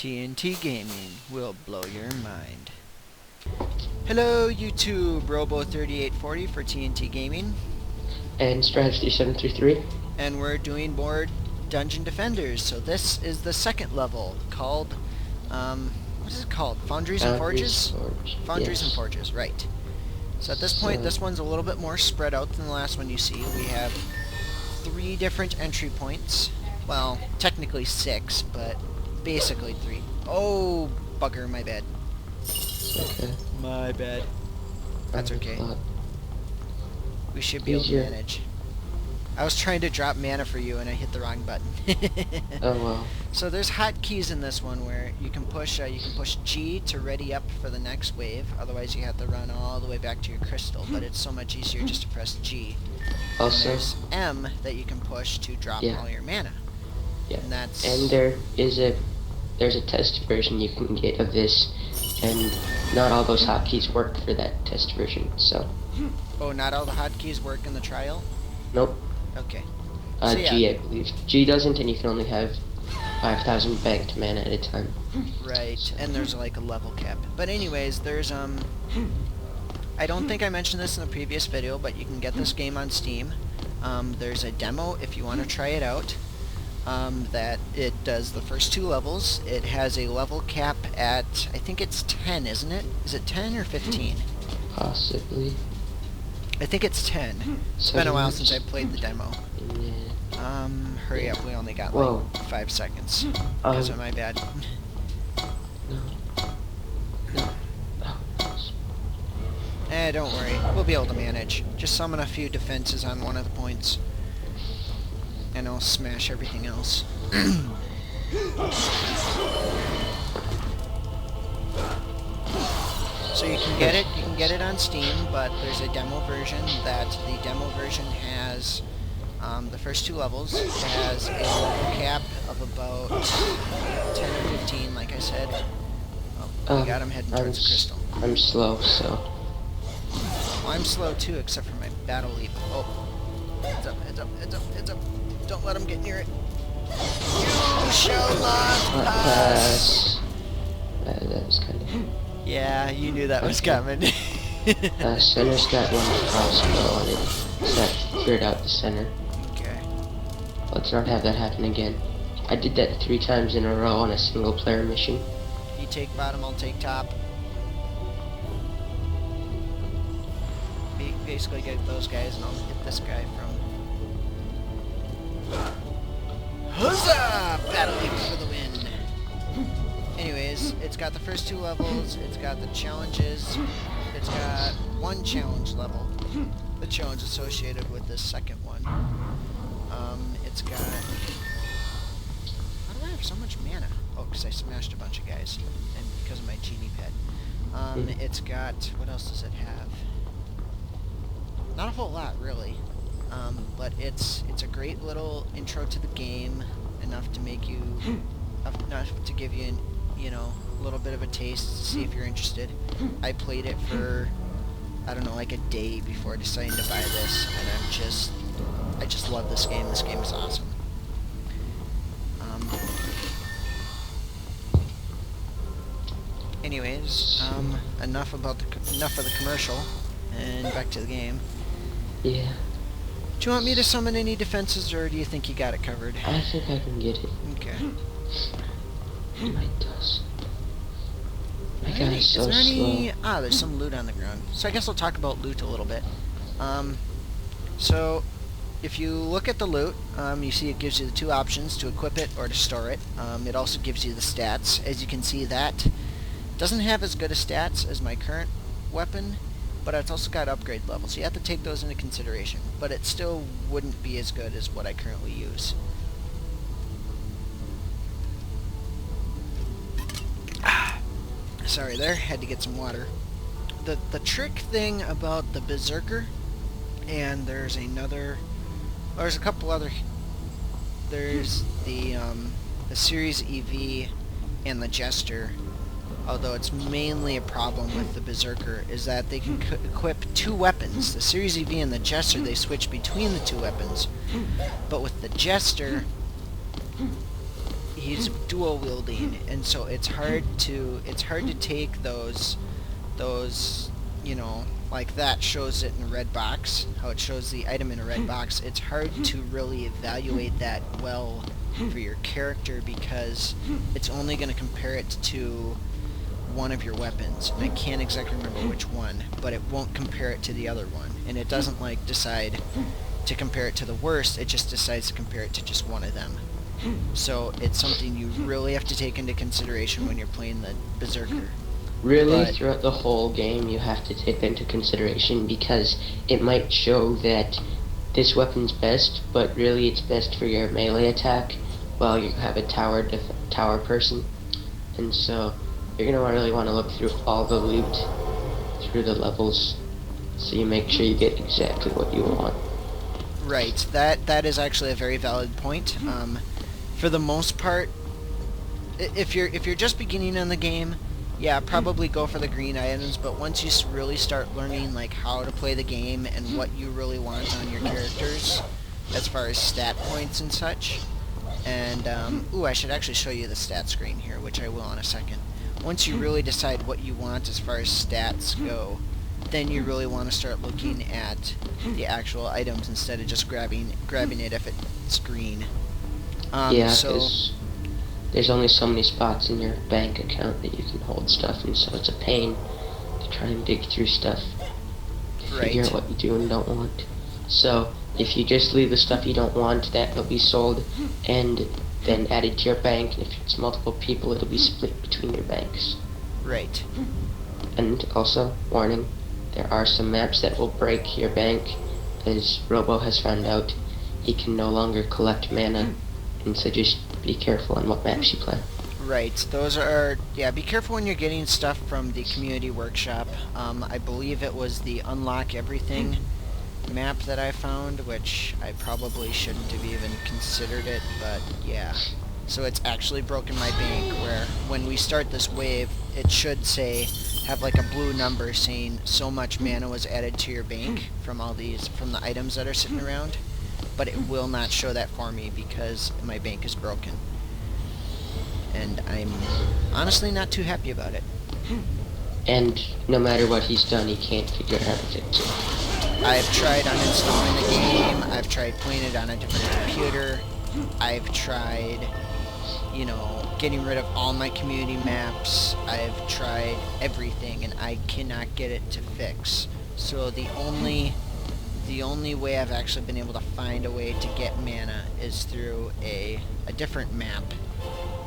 TNT Gaming will blow your mind. Hello YouTube, Robo3840 for TNT Gaming. And Strategy 733. And we're doing more Dungeon Defenders. So this is the second level called, what is it called? Foundries and Forges? Foundries and Forges, right. So at this point, this one's a little bit more spread out than the last one you see. We have 3 different entry points. Well, technically 6, but basically 3. Oh, bugger, my bad. Okay. My bad. That's okay. We should be able to manage. I was trying to drop mana for you and I hit the wrong button. Oh well. So there's hotkeys in this one where you can push G to ready up for the next wave. Otherwise you have to run all the way back to your crystal, but it's so much easier just to press G. Also, and there's M that you can push to drop all your mana. Yeah. And that's there's a test version you can get of this, and not all those hotkeys work for that test version. So. Oh, not all the hotkeys work in the trial? Nope. Okay. So, G, I believe. G doesn't, and you can only have 5,000 banked mana at a time. Right, and there's like a level cap. But anyways, there's I don't think I mentioned this in the previous video, but you can get this game on Steam. There's a demo if you want to try it out. That it does the first 2 levels. It has a level cap at, I think it's 10, isn't it? Is it 10 or 15? Possibly. I think it's 10. It's been a while since I played the demo. Yeah. Hurry up, we only got like 5 seconds. Because of my bad. Don't worry. We'll be able to manage. Just summon a few defenses on one of the points. And I'll smash everything else. So you can get it on Steam, but there's a demo version the demo version has the first 2 levels. It has a level cap of about 10 or 15, like I said. Oh, we got him heading towards the crystal. I'm slow, so. Well, I'm slow too, except for my battle leap. Oh, heads up, heads up, heads up, heads up. Don't let him get near it. You shall not pass. That was kind of. Yeah, you knew that was coming. Center's got one crossbow on it, so that cleared out the center. Okay. Let's not have that happen again. I did that 3 times in a row on a single player mission. You take bottom, I'll take top. Basically get those guys and I'll hit this guy from... Huzzah! Battle leap for the win. Anyways, it's got the first 2 levels, it's got the challenges, it's got 1 challenge level, the challenge associated with this second one. It's got... How do I have so much mana? Oh, because I smashed a bunch of guys, and because of my genie pet. It's got... What else does it have? Not a whole lot, really. But it's a great little intro to the game, enough to make you... enough to give you an... a little bit of a taste to see if you're interested. I played it for, I don't know, like a day before deciding to buy this, and I just love this game. This game is awesome. Anyways, enough of the commercial, and back to the game. Yeah. Do you want me to summon any defenses, or do you think you got it covered? I think I can get it. Okay. My dust. My Is guy is so slow. Ah, there's some loot on the ground. So I guess I'll talk about loot a little bit. So if you look at the loot, you see it gives you the 2 options, to equip it or to store it. It also gives you the stats. As you can see, that doesn't have as good a stats as my current weapon, but it's also got upgrade levels. So you have to take those into consideration. But it still wouldn't be as good as what I currently use. Sorry there, had to get some water. The trick thing about the Berserker, and there's a couple other, there's the Series EV and the Jester, although it's mainly a problem with the Berserker, is that they can equip 2 weapons. The Series EV and the Jester, they switch between the 2 weapons, but with the Jester, he's dual wielding, and so it's hard to take those you know, like that shows it in a red box, how it shows the item in a red box. It's hard to really evaluate that well for your character because it's only going to compare it to one of your weapons, and I can't exactly remember which one, but it won't compare it to the other one, and it doesn't like decide to compare it to the worst, it just decides to compare it to just one of them. So it's something you really have to take into consideration when you're playing the Berserker. Really, But throughout the whole game, you have to take into consideration because it might show that this weapon's best, but really it's best for your melee attack while you have a tower person. And so you're gonna really want to look through all the loot through the levels, so you make sure you get exactly what you want. right, that is actually a very valid point. For the most part, if you're just beginning in the game, yeah, probably go for the green items. But once you really start learning like how to play the game and what you really want on your characters, as far as stat points and such, and ooh, I should actually show you the stat screen here, which I will in a second. Once you really decide what you want as far as stats go, then you really want to start looking at the actual items instead of just grabbing it if it's green. Yeah, So because there's only so many spots in your bank account that you can hold stuff, and so it's a pain to try and dig through stuff to figure out right, what you do and don't want. So if you just leave the stuff you don't want, that will be sold and then added to your bank, and if it's multiple people, it'll be split between your banks. right. And also, warning, there are some maps that will break your bank, as Robo has found out. He can no longer collect mana, and so just be careful on what maps you play. Right, those are, yeah, be careful when you're getting stuff from the community workshop. I believe it was the Unlock Everything map that I found, which I probably shouldn't have even considered it, but yeah. So it's actually broken my bank, where when we start this wave, it should say, have like a blue number saying so much mana was added to your bank from the items that are sitting around, but it will not show that for me because my bank is broken. And I'm honestly not too happy about it. And no matter what he's done, he can't figure out how to fix it. I've tried uninstalling the game, I've tried playing it on a different computer, I've tried, you know, getting rid of all my community maps, I've tried everything, and I cannot get it to fix. So the only way I've actually been able to find a way to get mana is through a different map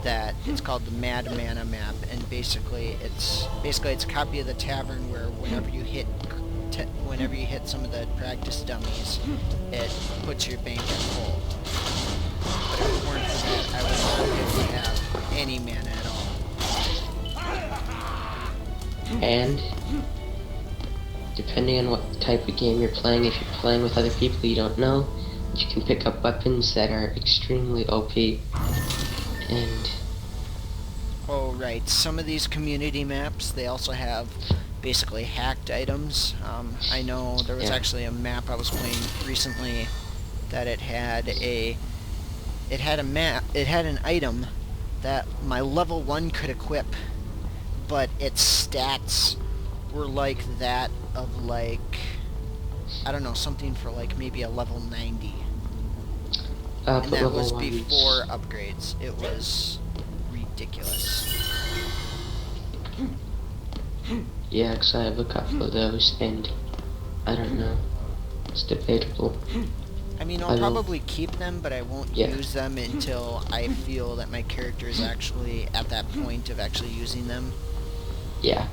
that it's called the Mad Mana map, and basically it's a copy of the tavern where whenever you hit some of the practice dummies, it puts your bank at full. But if it weren't for that, I would not be able to have any mana at all. And depending on what type of game you're playing, if you're playing with other people you don't know, you can pick up weapons that are extremely OP. And oh right, some of these community maps, they also have basically hacked items. I know there was actually a map I was playing recently that it had an item that my level 1 could equip, but its stats were like that of like, I don't know, something for like maybe a level 90. And that was before upgrades. It was ridiculous. Yeah, because I have a couple of those, and I don't know. It's debatable. I mean, I'll probably keep them, but I won't use them until I feel that my character is actually at that point of actually using them. Yeah.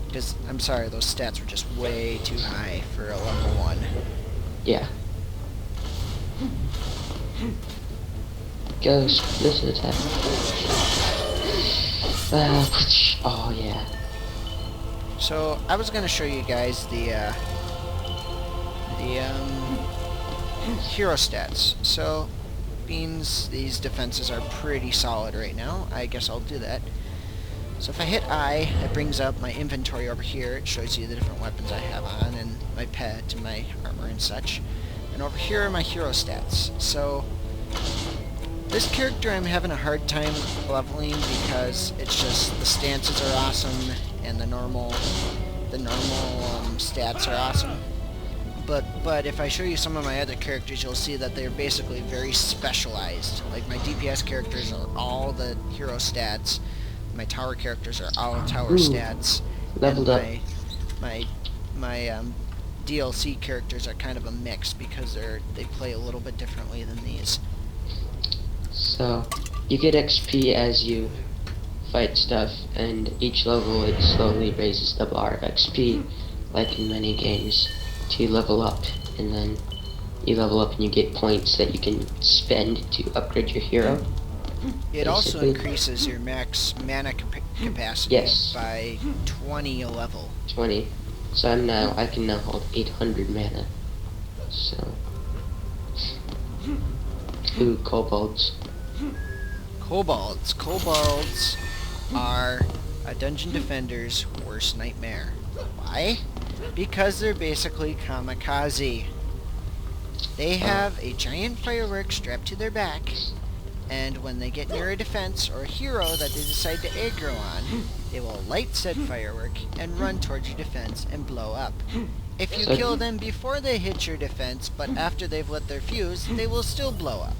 Because, I'm sorry, those stats were just way too high for a level 1. Yeah. Ghost, this attack. Oh, yeah. So, I was going to show you guys the hero stats. So, beans, these defenses are pretty solid right now. I guess I'll do that. So if I hit I, it brings up my inventory over here. It shows you the different weapons I have on, and my pet, and my armor and such. And over here are my hero stats. So, This character I'm having a hard time leveling because it's just the stances are awesome and the normal stats are awesome. But if I show you some of my other characters, you'll see that they're basically very specialized. Like my DPS characters are all the hero stats, my tower characters are all tower stats, Leveled up. my DLC characters are kind of a mix because they play a little bit differently than these. So, you get XP as you fight stuff, and each level it slowly raises the bar of XP, like in many games, to level up, and then you level up and you get points that you can spend to upgrade your hero. It also increases your max mana capacity by 20 a level. 20. So I can now hold 800 mana. So, ooh, kobolds. Kobolds are a dungeon defender's worst nightmare. Why? Because they're basically kamikaze. They have a giant firework strapped to their back, and when they get near a defense or a hero that they decide to aggro on, they will light said firework and run towards your defense and blow up. If you kill them before they hit your defense, but after they've lit their fuse, they will still blow up.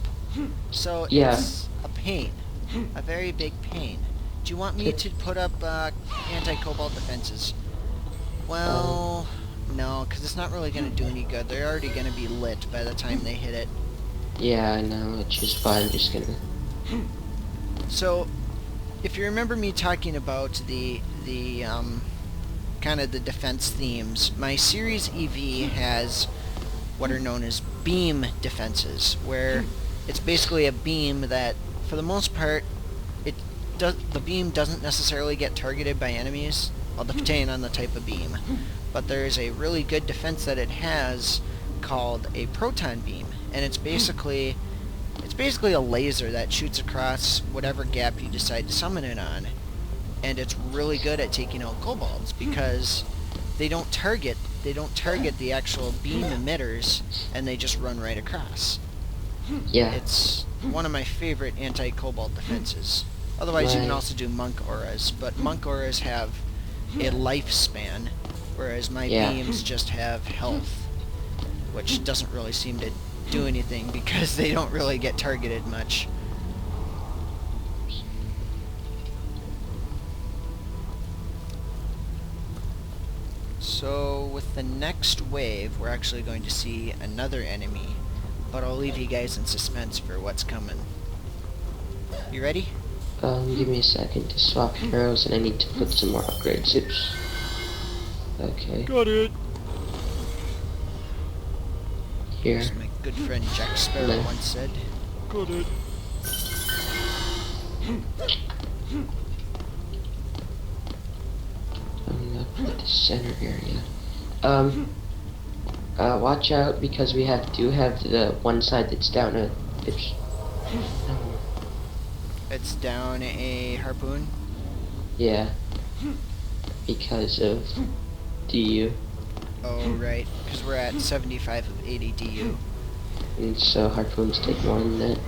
So it's a pain. A very big pain. Do you want me to put up anti-kobold defenses? Well, no, because it's not really going to do any good. They're already going to be lit by the time they hit it. Yeah, I know, which is why I'm just gonna... So, if you remember me talking about the kind of the defense themes, my Series EV has what are known as beam defenses, where it's basically a beam that, for the most part, the beam doesn't necessarily get targeted by enemies, all depending on the type of beam. But there is a really good defense that it has called a proton beam, and it's basically a laser that shoots across whatever gap you decide to summon it on, and it's really good at taking out kobolds because they don't target the actual beam emitters, and they just run right across. Yeah. It's one of my favorite anti-kobold defenses. Otherwise, you can also do monk auras, but monk auras have a lifespan, whereas my beams just have health, which doesn't really seem to do anything because they don't really get targeted much. So with the next wave, we're actually going to see another enemy, but I'll leave you guys in suspense for what's coming. You ready? Give me a second to swap heroes, and I need to put some more upgrades. Oops. Okay. Got it. Here. As my good friend Jack Sparrow once said. Got it. I'm gonna put the center area. Watch out because we do have the one side that's down a... Oops. It's down a harpoon? Yeah. Because of DU. Oh, right. Because we're at 75 of 80 DU. And so harpoons take more than that.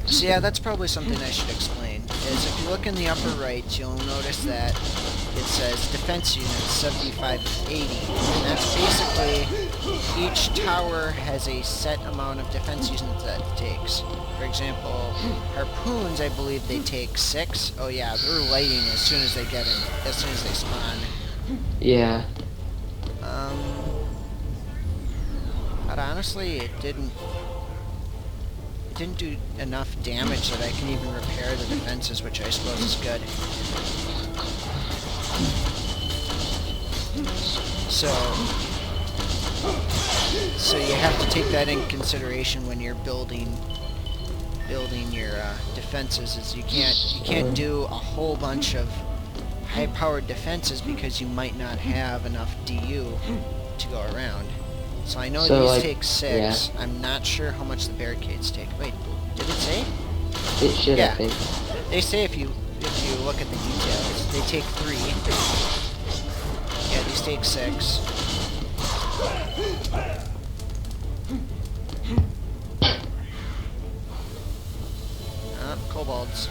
So yeah, that's probably something I should explain. Is if you look in the upper right, you'll notice that it says defense units 75 of 80. And that's basically each tower has a set amount of defense units that it takes. For example, harpoons, I believe they take 6. Oh yeah, they're lighting as soon as they get in, as soon as they spawn. Yeah. But honestly, it didn't do enough damage that I can even repair the defenses, which I suppose is good. So you have to take that in consideration when you're building your defenses. Is you can't do a whole bunch of high-powered defenses because you might not have enough DU to go around. So I know these take 6. Yeah. I'm not sure how much the barricades take. Wait, did it say? It should, I think. They say if you look at the details, they take 3. Yeah, these take 6. Kobolds.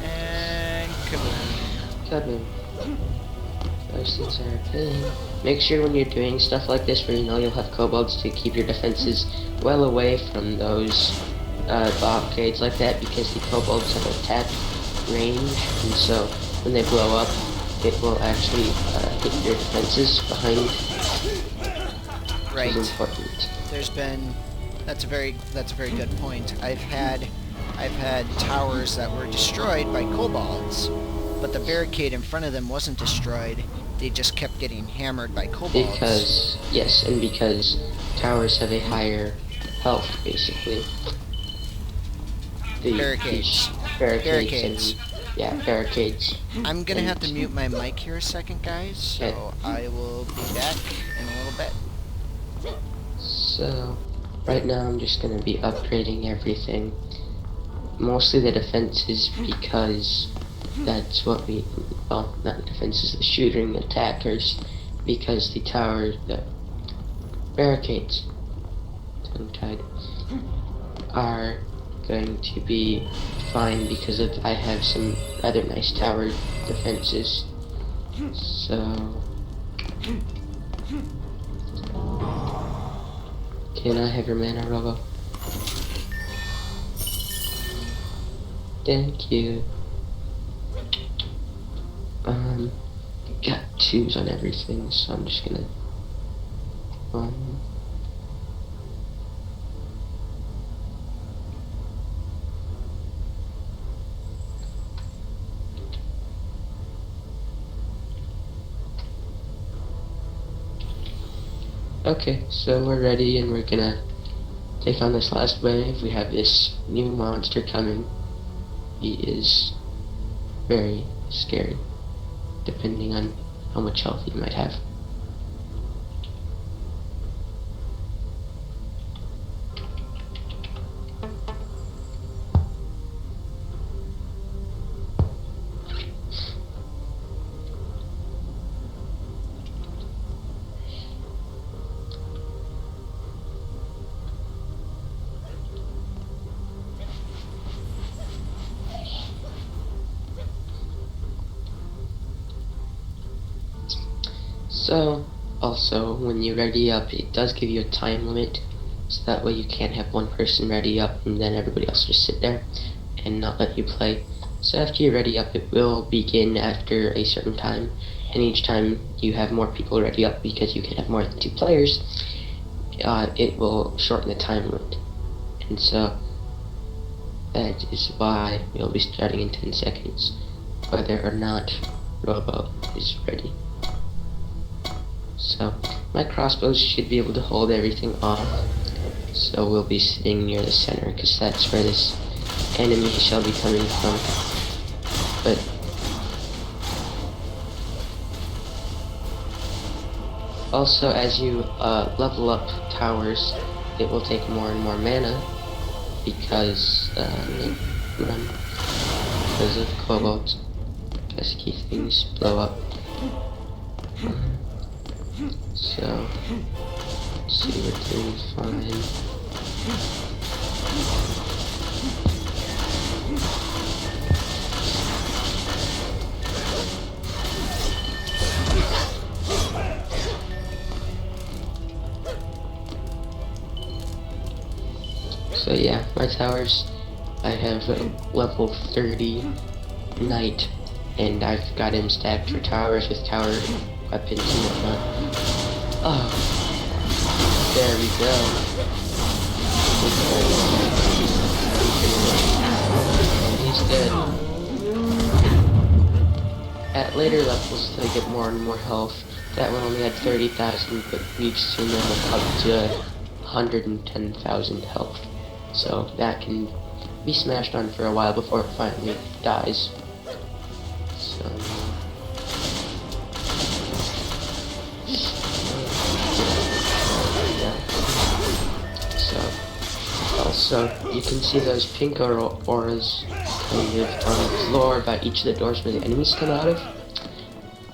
And kaboom. Kaboom. Those things are a pain. Make sure when you're doing stuff like this where you know you'll have kobolds to keep your defenses well away from those blockades like that, because the kobolds have attack range, and so when they blow up, it will actually hit your defenses behind. Right. Which is important. That's a very good point. I've had towers that were destroyed by kobolds, but the barricade in front of them wasn't destroyed. They just kept getting hammered by kobolds. Because towers have a higher health, basically. Barricades. Barricades. Barricades. I'm gonna have to mute my mic here a second, guys, so okay. I will be back in a little bit. So, right now I'm just gonna be upgrading everything. Mostly the defenses, because that's what we, well, not defenses, the shooting attackers, because the barricades, tongue-tied, are going to be fine because I have some rather nice tower defenses. So, can I have your mana, Robo? Thank you. Got 2s on everything, so I'm just gonna Okay, so we're ready and we're gonna take on this last wave. We have this new monster coming. He is very scary, depending on how much health he might have. So, also, when you ready up, it does give you a time limit, so that way you can't have one person ready up and then everybody else just sit there and not let you play. So after you're ready up, it will begin after a certain time, and each time you have more people ready up, because you can have more than 2 players, it will shorten the time limit. And so, that is why we'll be starting in 10 seconds, whether or not Robo is ready. So, my crossbows should be able to hold everything off, so we'll be sitting near the center, because that's where this enemy shall be coming from. But also, as you level up towers, it will take more and more mana, because of kobolds. Pesky things blow up. So, let's see, we're doing fine. So yeah, my towers, I have level 30 knight, and I've got him stacked for towers with tower weapons and whatnot. Oh, there we go. And he's dead. At later levels, they get more and more health. That one only had 30,000, but we've seen them up to 110,000 health. So that can be smashed on for a while before it finally dies. So, also, you can see those pink auras kind of on the floor by each of the doors where the enemies come out of.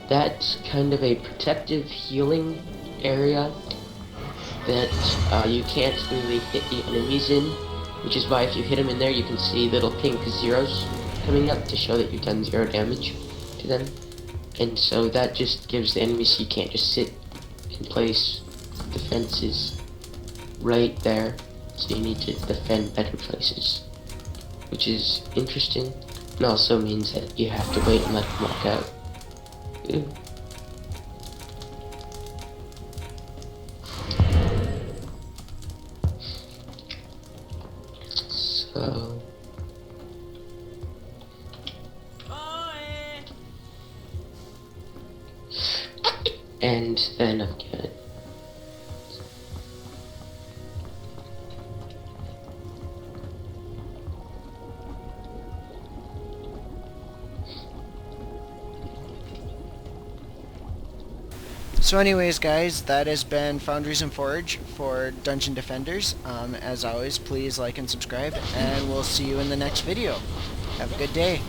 That's kind of a protective healing area that you can't really hit the enemies in, which is why if you hit them in there, you can see little pink zeros coming up to show that you've done 0 damage to them. And so that just gives the enemies you can't just sit in place. Defenses right there, so you need to defend better places, which is interesting, and also means that you have to wait and let them walk out. Ooh. So and then again. So anyways, guys, that has been Foundries and Forge for Dungeon Defenders. As always, please like and subscribe, and we'll see you in the next video. Have a good day.